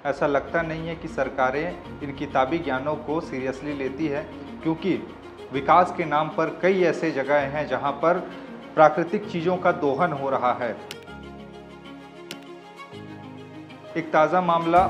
ऐसा लगता नहीं है कि सरकारें इन किताबी ज्ञानों को सीरियसली लेती है, क्योंकि विकास के नाम पर कई ऐसे जगह हैं जहां पर प्राकृतिक चीज़ों का दोहन हो रहा है। एक ताज़ा मामला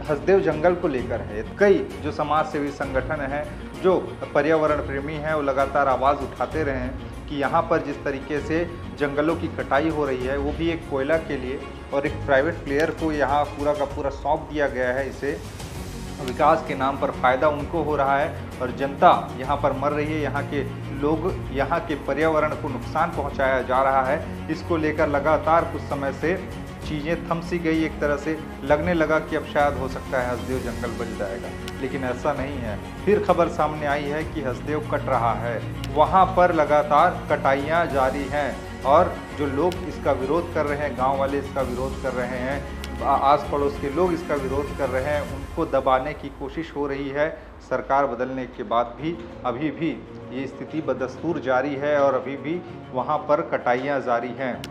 हसदेव जंगल को लेकर है। कई जो समाज सेवी संगठन हैं, जो पर्यावरण प्रेमी हैं, वो लगातार आवाज़ उठाते रहे हैं कि यहाँ पर जिस तरीके से जंगलों की कटाई हो रही है, वो भी एक कोयला के लिए, और एक प्राइवेट प्लेयर को यहाँ पूरा का पूरा सौंप दिया गया है। इसे विकास के नाम पर फ़ायदा उनको हो रहा है और जनता यहाँ पर मर रही है। यहाँ के लोग, यहाँ के पर्यावरण को नुकसान पहुँचाया जा रहा है। इसको लेकर लगातार कुछ समय से चीज़ें थम सी गई। एक तरह से लगने लगा कि अब शायद हो सकता है हसदेव जंगल बच जाएगा, लेकिन ऐसा नहीं है। फिर खबर सामने आई है कि हसदेव कट रहा है। वहाँ पर लगातार कटाइयाँ जारी हैं और जो लोग इसका विरोध कर रहे हैं, गांव वाले इसका विरोध कर रहे हैं, आस पड़ोस के लोग इसका विरोध कर रहे हैं, उनको दबाने की कोशिश हो रही है। सरकार बदलने के बाद भी अभी भी ये स्थिति बदस्तूर जारी है और अभी भी वहाँ पर कटाइयाँ जारी हैं।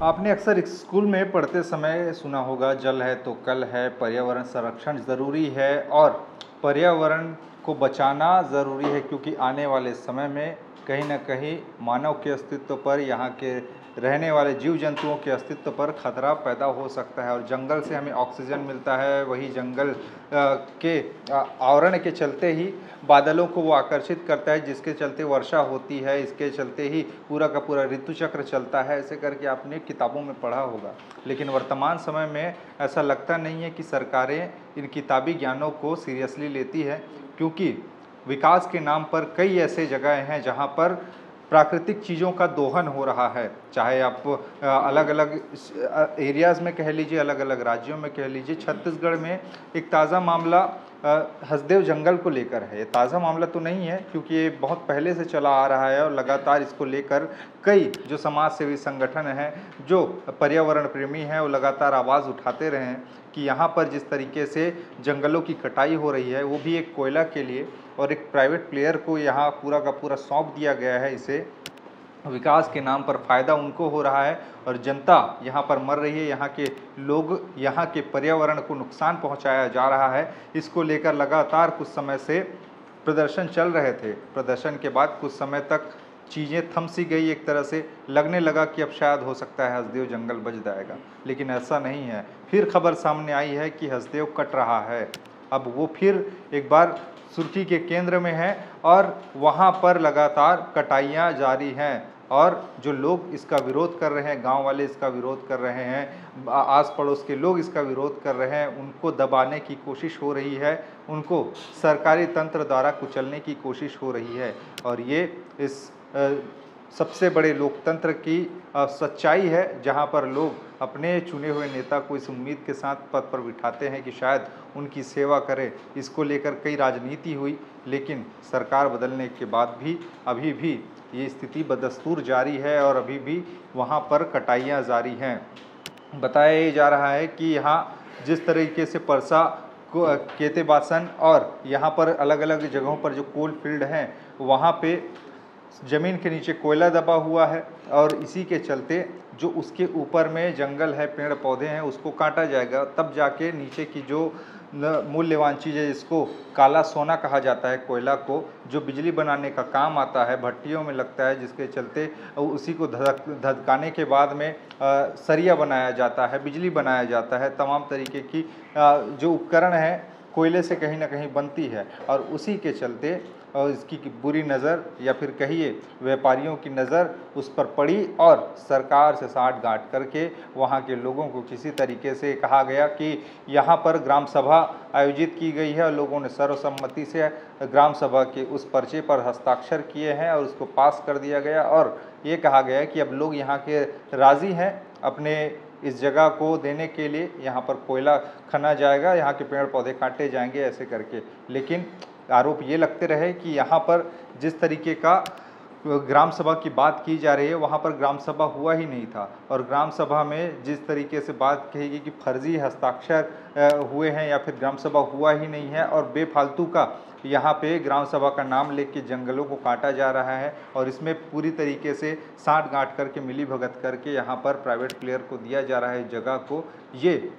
आपने अक्सर स्कूल में पढ़ते समय सुना होगा, जल है तो कल है, पर्यावरण संरक्षण ज़रूरी है और पर्यावरण को बचाना ज़रूरी है, क्योंकि आने वाले समय में कहीं न कहीं मानव के अस्तित्व पर, यहाँ के रहने वाले जीव जंतुओं के अस्तित्व पर खतरा पैदा हो सकता है। और जंगल से हमें ऑक्सीजन मिलता है, वही जंगल के आवरण के चलते ही बादलों को वो आकर्षित करता है, जिसके चलते वर्षा होती है, इसके चलते ही पूरा का पूरा ऋतु चक्र चलता है। ऐसे करके आपने किताबों में पढ़ा होगा, लेकिन वर्तमान समय में ऐसा लगता नहीं है कि सरकारें इन किताबी ज्ञानों को सीरियसली लेती है, क्योंकि विकास के नाम पर कई ऐसे जगह हैं जहाँ पर प्राकृतिक चीज़ों का दोहन हो रहा है। चाहे आप अलग अलग एरियाज़ में कह लीजिए, अलग अलग राज्यों में कह लीजिए। छत्तीसगढ़ में एक ताज़ा मामला हसदेव जंगल को लेकर है। ये ताज़ा मामला तो नहीं है, क्योंकि ये बहुत पहले से चला आ रहा है और लगातार इसको लेकर कई जो समाज सेवी संगठन हैं, जो पर्यावरण प्रेमी हैं, वो लगातार आवाज़ उठाते रहे हैं कि यहाँ पर जिस तरीके से जंगलों की कटाई हो रही है, वो भी एक कोयला के लिए, और एक प्राइवेट प्लेयर को यहाँ पूरा का पूरा सौंप दिया गया है। इसे विकास के नाम पर फ़ायदा उनको हो रहा है और जनता यहाँ पर मर रही है। यहाँ के लोग, यहाँ के पर्यावरण को नुकसान पहुँचाया जा रहा है। इसको लेकर लगातार कुछ समय से प्रदर्शन चल रहे थे। प्रदर्शन के बाद कुछ समय तक चीज़ें थम सी गई। एक तरह से लगने लगा कि अब शायद हो सकता है हसदेव जंगल बच जाएगा, लेकिन ऐसा नहीं है। फिर खबर सामने आई है कि हसदेव कट रहा है। अब वो फिर एक बार सुर्खी के केंद्र में है और वहाँ पर लगातार कटाइयाँ जारी हैं और जो लोग इसका विरोध कर रहे हैं, गांव वाले इसका विरोध कर रहे हैं, आस पड़ोस के लोग इसका विरोध कर रहे हैं, उनको दबाने की कोशिश हो रही है, उनको सरकारी तंत्र द्वारा कुचलने की कोशिश हो रही है। और ये इस सबसे बड़े लोकतंत्र की सच्चाई है, जहां पर लोग अपने चुने हुए नेता को इस उम्मीद के साथ पद पर बिठाते हैं कि शायद उनकी सेवा करे। इसको लेकर कई राजनीति हुई, लेकिन सरकार बदलने के बाद भी अभी भी ये स्थिति बदस्तूर जारी है और अभी भी वहाँ पर कटाइयाँ जारी हैं। बताया जा रहा है कि यहाँ जिस तरीके से परसा को केतेबासन और यहाँ पर अलग अलग जगहों पर जो कोल फील्ड हैं, वहाँ पे ज़मीन के नीचे कोयला दबा हुआ है और इसी के चलते जो उसके ऊपर में जंगल है, पेड़ पौधे हैं, उसको काटा जाएगा, तब जाके नीचे की जो मूल्यवान चीज़ है, जिसको काला सोना कहा जाता है, कोयला को, जो बिजली बनाने का काम आता है, भट्टियों में लगता है, जिसके चलते उसी को धधकाने के बाद में सरिया बनाया जाता है, बिजली बनाया जाता है। तमाम तरीके की जो उपकरण है कोयले से कहीं ना कहीं बनती है और उसी के चलते और इसकी बुरी नज़र या फिर कहिए व्यापारियों की नज़र उस पर पड़ी और सरकार से साठ-गांठ करके वहाँ के लोगों को किसी तरीके से कहा गया कि यहाँ पर ग्राम सभा आयोजित की गई है और लोगों ने सर्वसम्मति से ग्राम सभा के उस पर्चे पर हस्ताक्षर किए हैं और उसको पास कर दिया गया और ये कहा गया कि अब लोग यहाँ के राज़ी हैं अपने इस जगह को देने के लिए। यहाँ पर कोयला खना जाएगा, यहाँ के पेड़ पौधे काटे जाएंगे, ऐसे करके। लेकिन आरोप ये लगते रहे कि यहाँ पर जिस तरीके का ग्राम सभा की बात की जा रही है, वहाँ पर ग्राम सभा हुआ ही नहीं था। और ग्राम सभा में जिस तरीके से बात कही गई कि फर्जी हस्ताक्षर हुए हैं या फिर ग्राम सभा हुआ ही नहीं है और बेफालतू का यहाँ पे ग्राम सभा का नाम लेके जंगलों को काटा जा रहा है और इसमें पूरी तरीके से साठ गांठ करके मिली भगत करके यहाँ पर प्राइवेट प्लेयर को दिया जा रहा है जगह को। ये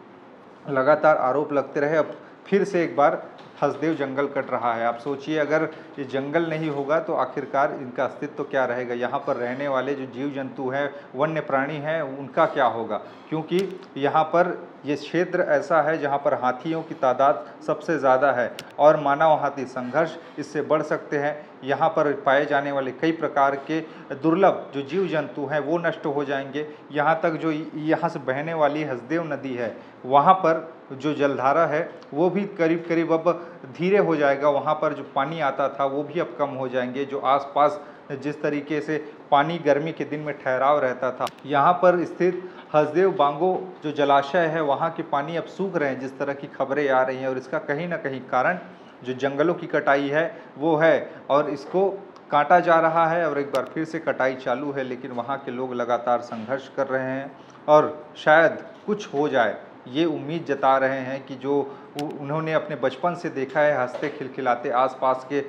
लगातार आरोप लगते रहे, अब फिर से एक बार हसदेव जंगल कट रहा है। आप सोचिए, अगर ये जंगल नहीं होगा तो आखिरकार इनका अस्तित्व क्या रहेगा, यहाँ पर रहने वाले जो जीव जंतु हैं, वन्य प्राणी हैं, उनका क्या होगा। क्योंकि यहाँ पर ये क्षेत्र ऐसा है जहाँ पर हाथियों की तादाद सबसे ज़्यादा है और मानव हाथी संघर्ष इससे बढ़ सकते हैं। यहाँ पर पाए जाने वाले कई प्रकार के दुर्लभ जो जीव जंतु हैं वो नष्ट हो जाएंगे। यहाँ तक जो यहाँ से बहने वाली हसदेव नदी है, वहाँ पर जो जलधारा है वो भी करीब करीब अब धीरे हो जाएगा। वहाँ पर जो पानी आता था वो भी अब कम हो जाएंगे। जो आसपास जिस तरीके से पानी गर्मी के दिन में ठहराव रहता था, यहाँ पर स्थित हसदेव बांगो जो जलाशय है वहाँ के पानी अब सूख रहे हैं, जिस तरह की खबरें आ रही हैं। और इसका कहीं ना कहीं कारण जो जंगलों की कटाई है वो है और इसको काटा जा रहा है और एक बार फिर से कटाई चालू है। लेकिन वहाँ के लोग लगातार संघर्ष कर रहे हैं और शायद कुछ हो जाए, ये उम्मीद जता रहे हैं कि जो उन्होंने अपने बचपन से देखा है हंसते खिलखिलाते आसपास के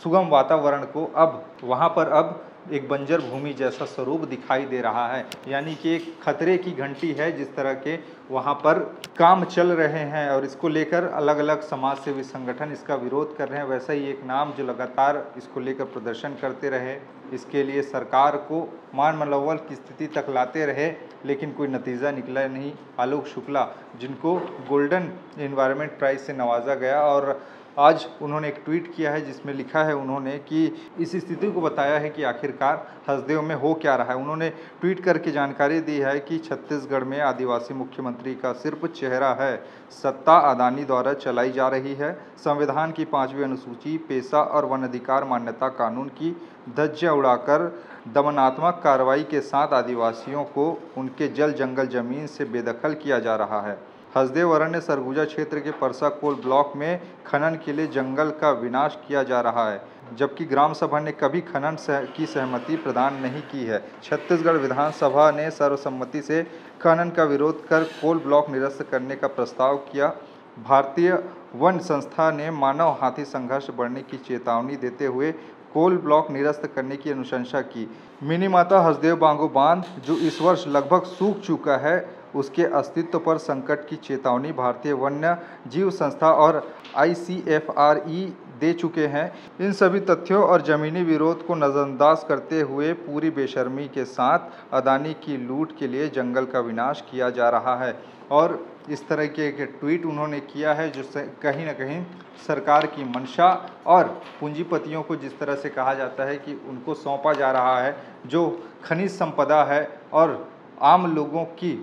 सुगम वातावरण को, अब वहाँ पर अब एक बंजर भूमि जैसा स्वरूप दिखाई दे रहा है। यानी कि एक खतरे की घंटी है, जिस तरह के वहाँ पर काम चल रहे हैं और इसको लेकर अलग अलग समाज सेवी संगठन इसका विरोध कर रहे हैं। वैसा ही एक नाम जो लगातार इसको लेकर प्रदर्शन करते रहे, इसके लिए सरकार को मान मलवल की स्थिति तक लाते रहे, लेकिन कोई नतीजा निकला नहीं। आलोक शुक्ला, जिनको गोल्डन एनवायरनमेंट प्राइज़ से नवाजा गया, और आज उन्होंने एक ट्वीट किया है जिसमें लिखा है उन्होंने कि इस स्थिति को बताया है कि आखिरकार हसदेव में हो क्या रहा है। उन्होंने ट्वीट करके जानकारी दी है कि छत्तीसगढ़ में आदिवासी मुख्यमंत्री का सिर्फ चेहरा है, सत्ता अदानी द्वारा चलाई जा रही है। संविधान की 5वीं अनुसूची, पेशा और वन अधिकार मान्यता कानून की धज्जियां उड़ाकर दमनात्मक कार्रवाई के साथ आदिवासियों को उनके जल जंगल जमीन से बेदखल किया जा रहा है। हसदेव अरण्य सरगुजा क्षेत्र के परसा कोल ब्लॉक में खनन के लिए जंगल का विनाश किया जा रहा है, जबकि ग्राम सभा ने कभी खनन की सहमति प्रदान नहीं की है। छत्तीसगढ़ विधानसभा ने सर्वसम्मति से खनन का विरोध कर कोल ब्लॉक निरस्त करने का प्रस्ताव किया। भारतीय वन संस्था ने मानव हाथी संघर्ष बढ़ने की चेतावनी देते हुए कोल ब्लॉक निरस्त करने की अनुशंसा की। मिनीमाता हसदेव बांगो बांध, जो इस वर्ष लगभग सूख चुका है, उसके अस्तित्व पर संकट की चेतावनी भारतीय वन्य जीव संस्था और ICFRE दे चुके हैं। इन सभी तथ्यों और जमीनी विरोध को नज़रअंदाज करते हुए पूरी बेशर्मी के साथ अदानी की लूट के लिए जंगल का विनाश किया जा रहा है। और इस तरह के ट्वीट उन्होंने किया है जो कहीं ना कहीं सरकार की मंशा और पूंजीपतियों को जिस तरह से कहा जाता है कि उनको सौंपा जा रहा है जो खनिज संपदा है, और आम लोगों की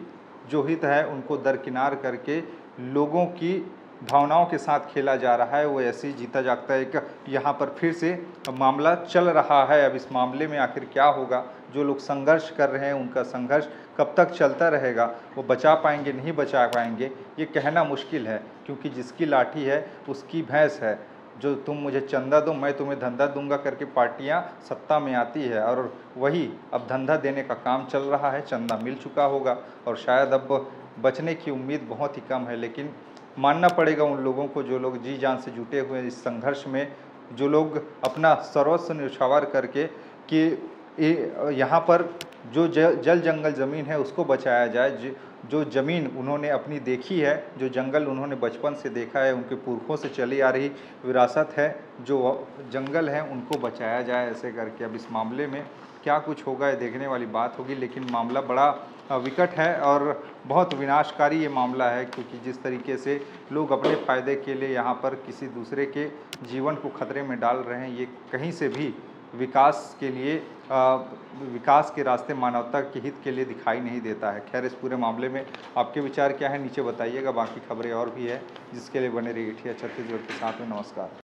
जो हित है उनको दरकिनार करके लोगों की भावनाओं के साथ खेला जा रहा है। वो ऐसे ही जीता जागता है कि यहाँ पर फिर से मामला चल रहा है। अब इस मामले में आखिर क्या होगा, जो लोग संघर्ष कर रहे हैं उनका संघर्ष कब तक चलता रहेगा, वो बचा पाएंगे नहीं बचा पाएंगे, ये कहना मुश्किल है। क्योंकि जिसकी लाठी है उसकी भैंस है। जो तुम मुझे चंदा दो मैं तुम्हें धंधा दूंगा करके पार्टियां सत्ता में आती है, और वही अब धंधा देने का काम चल रहा है। चंदा मिल चुका होगा और शायद अब बचने की उम्मीद बहुत ही कम है। लेकिन मानना पड़ेगा उन लोगों को जो लोग जी जान से जुटे हुए इस संघर्ष में, जो लोग अपना सर्वस्व न्यौछावर करके कि यहाँ पर जो जल जंगल ज़मीन है उसको बचाया जाए। जो ज़मीन उन्होंने अपनी देखी है, जो जंगल उन्होंने बचपन से देखा है, उनके पुरखों से चली आ रही विरासत है, जो जंगल है उनको बचाया जाए ऐसे करके। अब इस मामले में क्या कुछ होगा ये देखने वाली बात होगी। लेकिन मामला बड़ा विकट है और बहुत विनाशकारी ये मामला है, क्योंकि जिस तरीके से लोग अपने फ़ायदे के लिए यहाँ पर किसी दूसरे के जीवन को खतरे में डाल रहे हैं, ये कहीं से भी विकास के लिए विकास के रास्ते मानवता के हित के लिए दिखाई नहीं देता है। खैर, इस पूरे मामले में आपके विचार क्या है नीचे बताइएगा। बाकी खबरें और भी है जिसके लिए बने रहिए छत्तीसगढ़ के साथ में। नमस्कार।